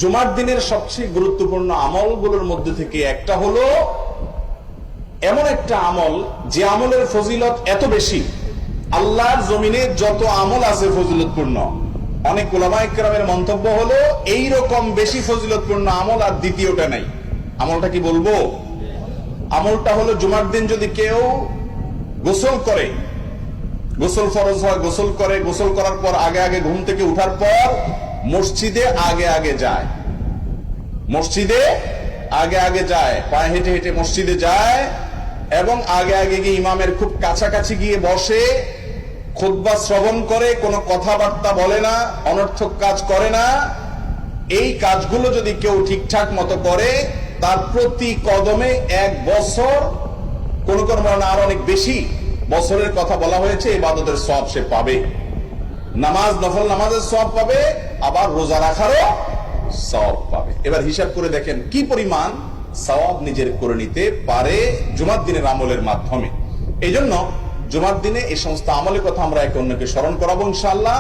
জুমার দিনের সবচেয়ে গুরুত্বপূর্ণ আমলগুলোর মধ্যে থেকে একটা হলো এমন একটা আমল যে আমলের ফজিলত এত বেশি, আল্লাহর জমিনে যত আমল আছে ফজিলতপূর্ণ, অনেক উলামায়ে কেরামের মন্তব্য হলো এই রকম বেশি ফজিলতপূর্ণ আমল আর দ্বিতীয়টা নাই। আমলটা কি বলবো? আমলটা হলো জুমার দিন যদি কেউ গোসল করে, গোসল ফরজ হয়, গোসল করে, গোসল করার পর আগে আগে ঘুম থেকে উঠার পর মসজিদে আগে আগে যায়, মসজিদে আগে আগে যায়, পায়ে হেঁটে হেঁটে মসজিদে যায় এবং আগে আগে গিয়ে ইমামের খুব কাছাকাছি গিয়ে বসে খুতবা শ্রবণ করে, কোনো কথাবার্তা বলে না, অনর্থক কাজ করে না। এই কাজগুলো যদি কেউ ঠিকঠাক মতো করে তার প্রতি কদমে 1 বছর, কোন কোন বর্ণনা আরো অনেক বেশি বছরের কথা বলা হয়েছে, ইবাদতের সওয়াব সে পাবে, নামাজ নফল নামাজের সওয়াব পাবে, আবার রোজা রাখারও সওয়াব পাবে। এবার হিসাব করে দেখেন কি পরিমাণ সওয়াব নিজের করে নিতে পারে জুমার দিনের আমলের মাধ্যমে। এই জন্য জুমার দিনে এই সমস্ত আমলের কথা আমরা একে অন্যকে স্মরণ করাবো ইনশাআল্লাহ।